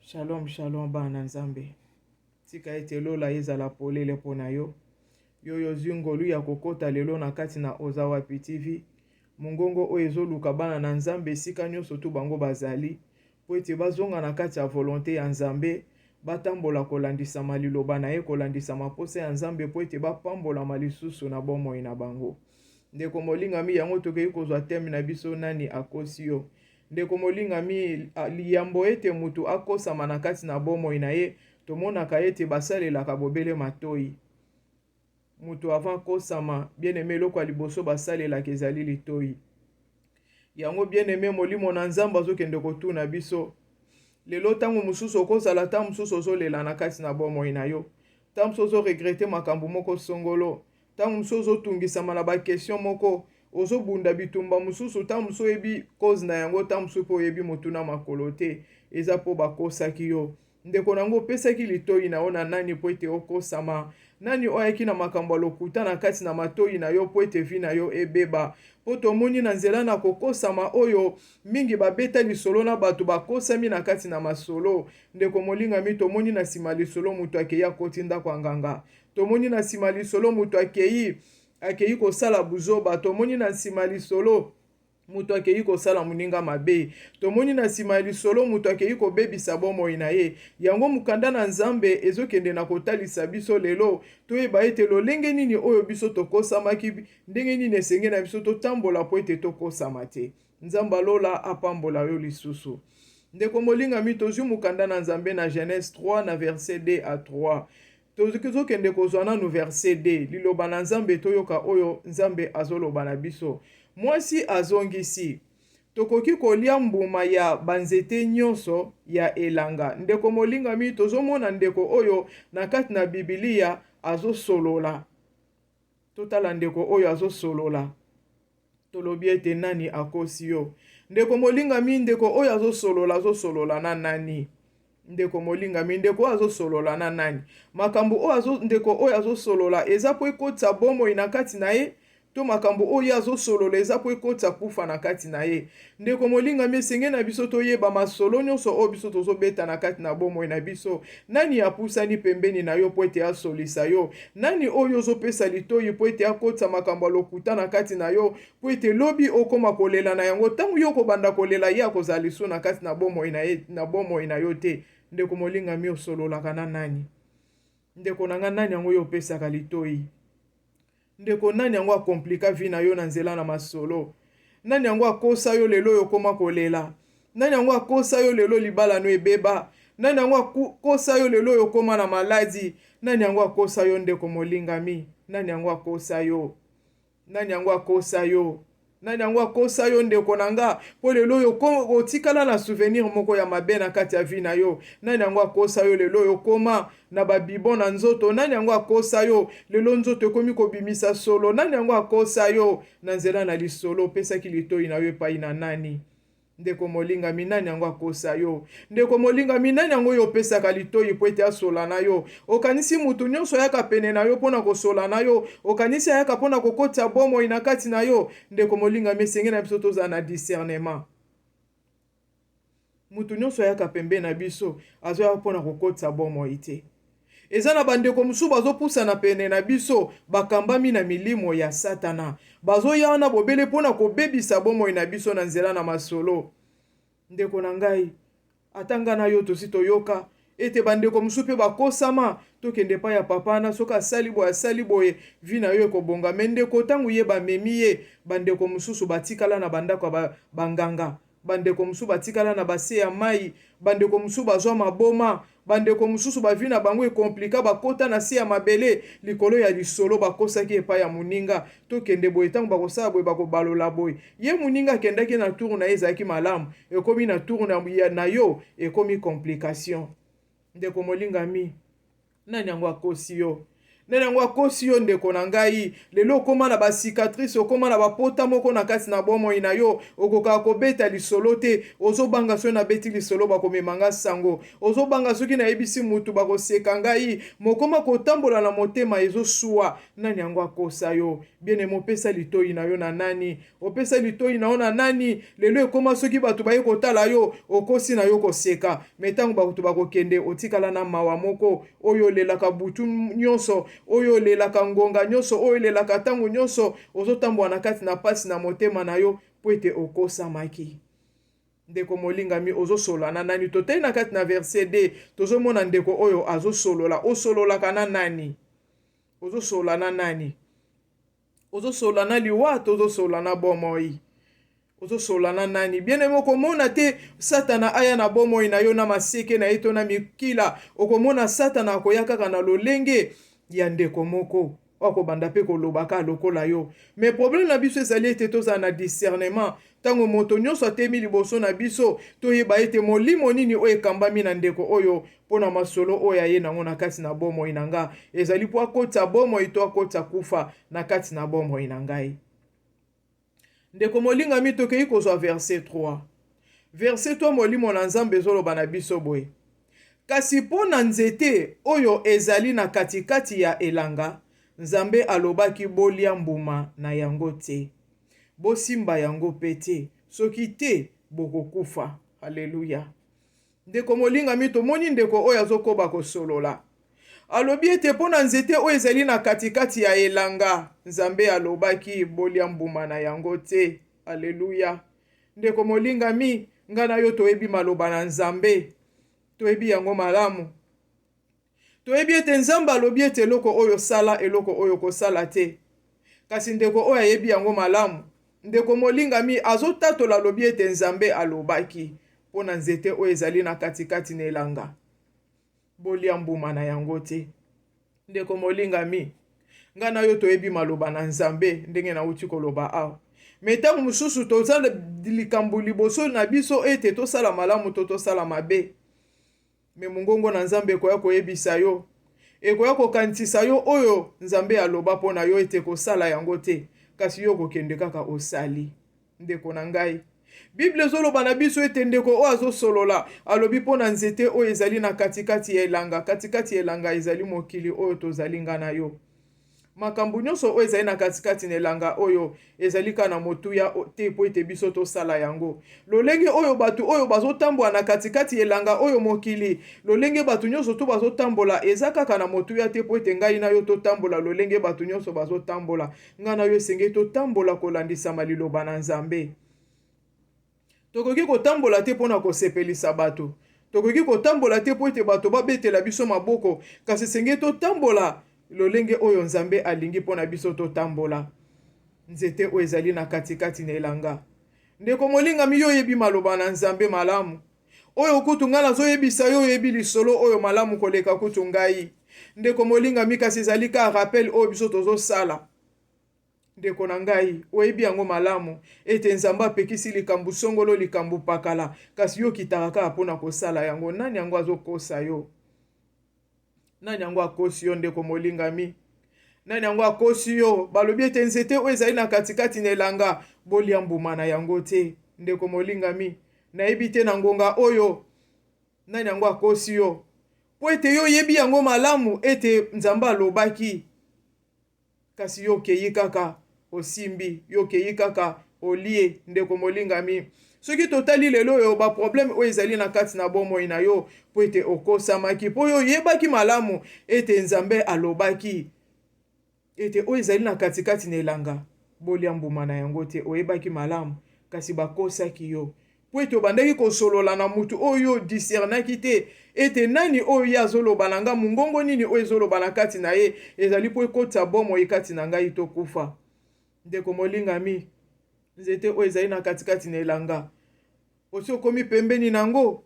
Shalom, shalom, bana nzambe. Tika ete lola ezala polele pona yo. Yoyo zingolu ya kokota lelo na kati na Ozawapi TV. Mungongo oyo ezoluka bana na nzambe esika nyonso tu bango bazali. Po ete bazonga na kati ya volonté ya nzambe. Batambola kolandisama liloba na ye kolandisama pose ya nzambe po ete bapambola malisusu na bomoi na bango. Ndeko molingami yango tokei kozwa teme na biso nani akosi yo. Ndeko molingami liyambo ete mutu akosama na kati na bomoi na ye tomonaka ete basalelaka bobele matoi. Mutu avant kosama bien aimé eloko ya liboso basalelaka ezali litoi. Yango bien aimé molimo na nzambe azokende kotuna biso. Lelo ntango mosusu okozala ta mosusu ozolela na kati na bomoi na yo. Ta mosusu ozoregrete makambo moko songolo. Ta mosusu ozotungisama na bakestion moko. Ozobunda bitumba mosusu ta mosusu oyebi cause na yango ta mosusu po oyebi motuna makolo te. Eza po bakosaki yo. Ndeko nango opesaki litoi na yo na nani po ete okosama. Nani oyaki na makambo lokuta na kati na matoi na yo po ete vi na yo ebeba. Po tomoni na nzela na kokosama oyo mingi babeta lisolo na bato bakosami na kati na masolo. Ndeko molingami tomoni na nsima lisolo mutu akei akoti ndako ya nganga. Tomoni na nsima lisolo mutu akei kosala buzoba. Tomoni na nsima lisolo mutu akei kosala moninga mabe. Tomoni na nsima lisolo mutu akei kobebisa bomoi na ye. Yango mukanda na nzambe ezokende na kotalisa biso lelo. Toyeba ete lolenge nini oyo biso tokosamaki ndenge nini esenge na biso totambola po ete tokosama te. Nzamba lola apambola yo lisusu. Ndeko molingami tozwi mukanda na nzambe na Genèse 3 na verset 2 à 3. Tozokende kozwa nanu verset 2. Liloba na nzambe toyoka oyo nzambe azoloba na biso. Mwasi azongisi. Tokoki kolia mbuma ya banzete nyonso ya elanga. Ndeko molingami tozomona ndeko oyo na kati na Biblia azosolola. Totala ndeko oyo azosolola. Tolobi ete nani akosi yo. Ndeko molingami ndeko oyo azosolola na nani? Ndeko molingami ndeko azosolola na nani? Makambo oyo ndeko oyo azosolola eza po ekotisa bomoi na kati na ye. To makambo oyo azosolola eza po ekotisa kufa na kati na ye. Ndeko molingami esenge na biso toyeba masolo nyonso oyo biso tozobeta na kati na bomoi na biso. Nani apusani pembeni na yo po ete asolisa yo? Nani oyo ozopesa litoi po ete akotisa makambo lokuta na kati na yo po ete lobi okoma kolela na yango ntango yo kobanda kolela ye akozala liso na kati na bomoi na yo te. Ndeko molingami osololaka na nani? Ndeko nanga nani yango yo opesaka litoi? Ndeko nani yango akomplika vi na yo na nzela na masolo? Nani yango akosa yo lelo yo koma kolela? Nani yango akosa yo lelo libala no ebeba? Nani yango akosa yo lelo yo koma na maladi? Nani yango akosa yo ndeko molingami? Nani yango akosa yo? Nani yango akosa yo? Nani yango akosa yo ndeko nanga po lelo yo otikala na souvenir moko ya mabe na kati ya vi na yo? Nani yango akosa yo lelo yo koma na babibo na nzoto? Nani yango akosa yo lelo nzoto ekomi kobimisa solo? Nani yango akosa yo na nzela na lisolo opesaki litoi na yo epai na nani? Ndeko molingami nani yango akosa yo? Ndeko molingami nani yango yo opesaka litoi po ete asola na yo? Okanisi mutu nyonso ayaka pene na yo mpona kosola na yo? Okanisi ayaka mpona kokotisa bomoi na kati na yo? Ndeko molingami esenge na biso tozala na discernement. Mutu nyonso ayaka pembe na biso azoya mpona kokotisa bomoi te. Eza na bandeko mosusu bazopusana pene na biso bakambami na milimo ya Satana. Bazoya na bobele mpona kobebisa bomoi na biso na nzela na masolo. Ndeko na ngai atanga na yo tosi toyoka ete bandeko mosusu mpe bakosama tokende pa ya papa na soka asali boye vi na yo ekobonga. Me ndeko ntango ye bamemi ye bandeko mosusu batikala na bandako ya banganga. Bandeko mosusu batikala na base ya mai. Bandeko mosusu bazwa maboma. Bandeko mosusu bavi na bango ekomplika bakota na se ya mabele likolo ya lisolo bakosaki epai ya moninga. Tokende boye ntango bakosala boye bakobalola boye. Ye moninga akendaki na tour na ye ezalaki malamu. Ekomi na tour na yo ekomi complication. Ndeko molingami nani yango akosi yo? ndenge yango akosi yo ndeko na ngai lelo okóma na basicatrice okóma na bapota moko na kati na bomoi na yo okokaka kobeta lisolo te ozobanga soki nabeti lisolo bakomemanga sango ozobanga soki nayebisi mutu bakoseka ngai mokoma kotambola na motema ezosuwa nani yango akosa yo bien-aimé opesa litoi na yo na nani opesa litoi na yo na nani lelo ekóma soki bato baye kotala yo okosi na yo koseka me ntango bato bakokende otikala na mawa moko oyo olelaka butu nyonso oyo olelaka ngonga nyonso oyo olelaka ntango nyonso ozotambola na kati na pasi na motema na yo po ete okosamaki ndeko molingami ozosola na nani totali na kati na verset d tozomona ndeko oyo azosolola osololaka na nani ozosola na nani ozosola na liwa tozosola na bomoi ozosola na nani bien-aimé okomona te satana aya na bomoi na yo na maseke na ye to na mikila okomona satana akoya kaka na lolenge ya ndeko moko akobanda mpe kolobaka lokola yo me problème na biso ezali ete tozala na discernement ntango moto nyonso atemi liboso na biso toyeba ete molimo nini oyo ekambami na ndeko oyo mpo na masolo oyo aye nango na kati na bomoi na nga ezali mpo akota bomoi to akota kufa na kati na bomoi na ngai ndeko molingami tokei kozwa verset 3 verset 3 molimo na nzambe ezoloba na biso boye kasi mpo na nzete oyo ezali na katikati ya elanga nzambe alobaki bolia mbuma na yango te bosimba yango pe te soki te bokokufa haleluya ndeko molingami tomoni ndeko oyo azokoba kosolola alobi ete mpo na nzete oyo ezali na katikati ya elanga nzambe alobaki bolia mbuma na yango te haleluya ndeko molingami nga na yo toyebi maloba na nzambe toyebi yango malamu toyebi ete nzambe alobi ete eloko oyo sala eloko oyo kosala te kasi ndeko oyo ayebi yango malamu ndeko molingami azotatola alobi ete nzambe alobaki mpo na nzete oyo ezali na katikati na elanga bolia mbuma na yango te ndeko molingami nga na yo toyebi maloba na nzambe ndenge nauti koloba awa me ntango mosusu toza likambo liboso na biso ete tosala malamu to tosala mabe me mongongo na nzambe ekoya koyebisa yo ekoya kokanisa yo oyo nzambe aloba mpo na yo ete kosala yango te kasi yo kokende kaka osali ndeko na ngai bible ezoloba na biso ete ndeko oyo azosolola alobi mpo na nzete oyo ezali na katikati ya elanga katikati ya elanga ezali mokili oyo tozali nga na yo makambo nyonso oyo ezali na katikati na elanga oyo ezali kaka na motuya te po ete biso tosala yango lolenge oyo bato oyo bazotambola na katikati ya elanga oyo mokili lolenge bato nyonso to bazotambola eza kaka na motuya te po ete ngai na yo totambola lolenge bato nyonso bazotambola ngai na yo esengeli totambola kolandisama liloba na nzambe tokoki kotambola te mpo na kosepelisa bato tokoki kotambola te po ete bato babetela biso maboko kasi esengeli totambola lolenge oyo nzambe alingi mpo na biso totambola nzete oyo ezali na katikati na elanga ndeko molingami yo oyebi maloba na nzambe malamu oyo kutu ngai nazoyebisa yo oyebi lisolo oyo malamu koleka kutu ngai ndeko molingami kasi ezali ka rappel oyo biso tozosala ndeko na ngai oyebi yango malamu ete nzambe apekisi likambo songolo likambo pakala kasi yo kitaka kaka mpona kosala yango nani yango azokosa yo nani yango akosi yo ndeko molingami nani yango akosi yo balobi ete nzete oyo ezali na katikati na elanga bolia mbuma na yango te ndeko molingami nayebi te na ngonga oyo nani yango akosi yo po ete yo oyebi yango malamu ete nzambe alobaki kasi yo okei kaka osimbi yo okei kaka olie ndeko molingami soki totali lelo oyo baproblème oyo ezali na kati na bomoi na yo po ete okosamaki po yo oyebaki malamu ete nzambe alobaki ete oyo ezali na katikati na elanga bolia mbuma na yango te oyebaki malamu kasi bakosaki yo po ete obandaki kosolola na mutu oyo discernaki te ete nani oyo ye azoloba na nga mongongo nini oyo ezoloba na kati na ye ezali po ekota bomoi kati na ngai tokufa ndeko molingami nzete oyo ezali na katikati na elanga osi okomi pembeni nango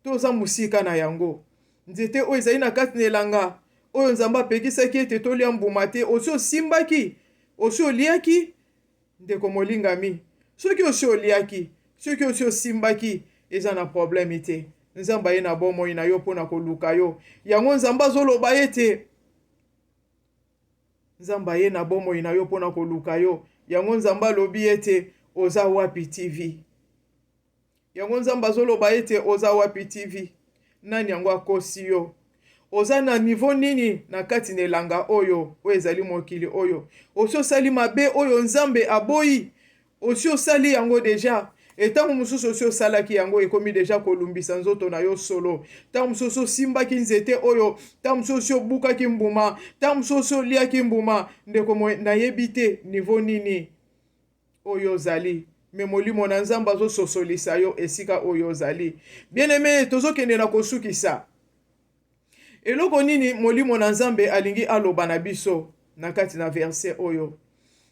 to oza mosika na yango nzete oyo ezali na kati na elanga oyo nzambe apekisaki ete tolia mbuma te osi osimbaki osi oliaki ndeko molingami soki osi oliaki soki osi osimbaki eza na problème te nzambe aye na bomoi na yo mpona koluka yo yango nzambe azoloba ete nzambe aye na bomoi na yo mpona koluka yo. Yango nzambe alobi ete oza wapi TV. Yango nzambe azoloba ete oza wapi TV. Nani yango akosi yo? Oza na niveau nini na kati na elanga oyo ezali mokili oyo? Osi osali mabe oyo nzambe aboyi. Osi osali yango deja. Etango mosusu osi osalaki yango ekomi deja kolumbisa nzoto na yo solo. Tango mosusu osimbaki nzete oyo. Tango mosusu osi obukaki mbuma. Tango mosusu osi oliaki mbuma. Ndeko nayebi te niveau nini oyo ozali. Me molimo na nzambe azososolisa yo esika oyo ozali. Bien-aimé, tozokende na kosukisa. Eloko nini molimo na nzambe alingi aloba na biso na kati na verset oyo?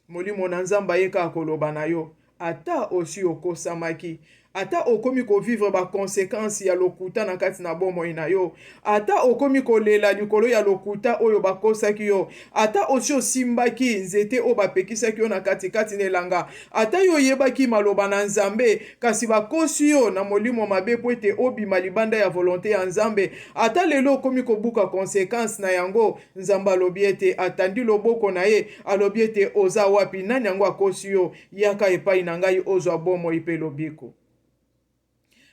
Molimo na nzambe ayeka koloba na yo ata osi okosamaki, ata okomi kovivre ba conséquences ya lokuta na kati na bomoi na yo, ata okomi kolela likolo ya lokuta oyo bakosaki yo, ata osi osimbaki nzete oyo bapekisaki yo na kati na elanga, ata yo yebaki maloba na nzambe kasi bakosi yo na molimo mabe po ete obima libanda ya volonté ya nzambe, ata lelo okomi kobuka conséquences na yango, nzambe alobi ete atandi loboko na ye, alobi ete oza wapi? Nani yango akosi yo? Yaka epai na ngai ozwa bomoi pe lobiko.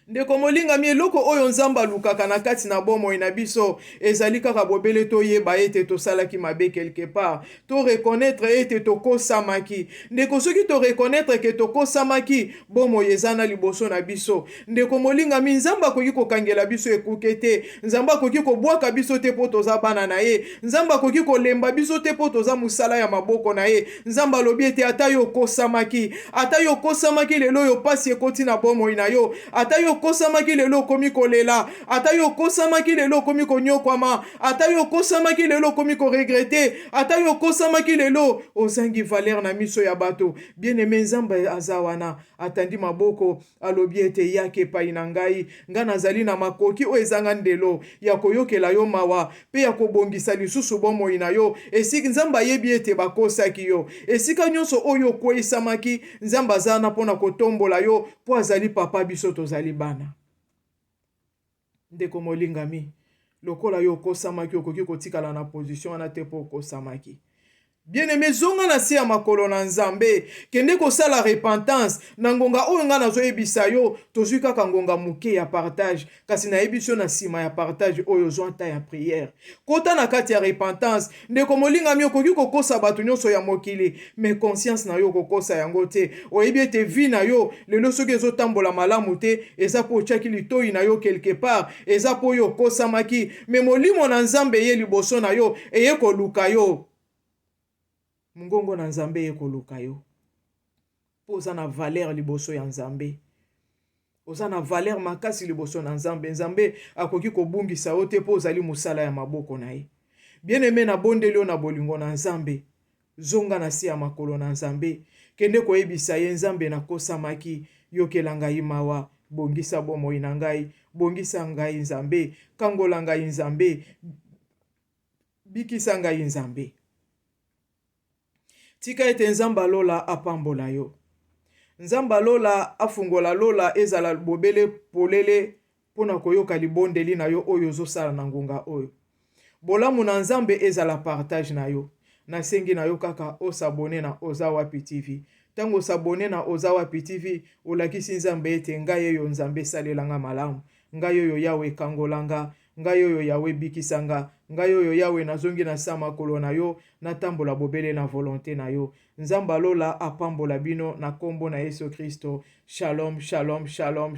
Ndeko molingami, eloko oyo nzambe alukaka na kati na bomoi na biso ezali kaka bobele toyeba ete tosalaki mabe quelque part, to reconnaître ete tokosamaki. Ndeko soki to reconnaître ke tokosamaki, bomoi eza na liboso na biso. Ndeko molingami, nzambe akoki kokangela biso ekuke te, nzambe akoki kobwaka biso te po toza bana na ye, nzambe akoki kolemba biso te po toza musala ya maboko na ye. Nzambe alobi ete ata yo kosamaki lelo yo pasi ekoti na bomoi na yo, ata yo kosamaki lelo komi kolela, ata yo kosamaki lelo komi konyokwama, ata yo kosamaki lelo komi koregrete, ata yo kosamaki lelo ozangi valeur na miso ya bato. Bien-aimé, nzambe aza wana atandi maboko alobi ete yake epai na ngai, nga nazali na makoki oyo ezanga ndelo ya koyokela yo mawa pe ya kobongisa lisusu bomoi na yo esika nzambe ayebi ete bakosaki yo. Esika nyonso oyo okweyisamaki, nzambe aza na mpona kotombola yo po azali papa, biso tozali bana. Ndeko molingami, lokola yo okosamaki okoki kotikala na position wana te po okosamaki. Bien-aimé, zonga na se ya makolo na nzambe, kende kosala repentance na ngonga oyo nga nazoyebisa yo. Tozwi kaka ngonga muke ya partage, kasi nayebiso na sima ya partage oyo zwa nta ya prière. Kota na kati ya repentance, ndeko molingami, okoki kokosa bato nyonso ya mokili, me conscience na yo kokosa yango te. Oyebi ete vi na yo lelo soki ezotambola malamu te, eza po otiaki litoi na yo quelque part, eza po yo okosamaki, me molimo na nzambe ye liboso na yo eye koluka yo. Mungongo na nzambe ekoluka yo. Po oza na valeur liboso ya nzambe. Oza na valeur makasi liboso na nzambe. Nzambe akoki kobungisa yo te po ozali musala ya maboko na ye. Bien-aimé, na bondeli yo na bolingo na nzambe. Zonga na se ya makolo na nzambe. Kende koyebisa ye nzambe na kosamaki, yokela ngai mawa, bongisa bomoi na ngai, bongisa ngai nzambe, kangola ngai nzambe, bikisa ngai nzambe. Tika ete nzamba lola apambola yo. Nzamba lola afungola lola ezala bobele polele pona koyoka libondeli na yo oyo zosala na ngonga oyo. Bolamu na nzambe ezala partage na yo. Nasengi na yo kaka osabone na Oza Wapi TV. Tango osabone na Oza Wapi TV, olakisi nzambe ete ngai eyo nzambe salelanga malamu. Ngai oyo Yawe kangolanga, ngai oyo Yawe bikisanga, ngai oyo Yawe nazongi na sama kolo na yo, natambola bobele na volonté na yo. Nzamba lola apambola bino na kombo na Yesu Kristo. Shalom, shalom, shalom, shalom.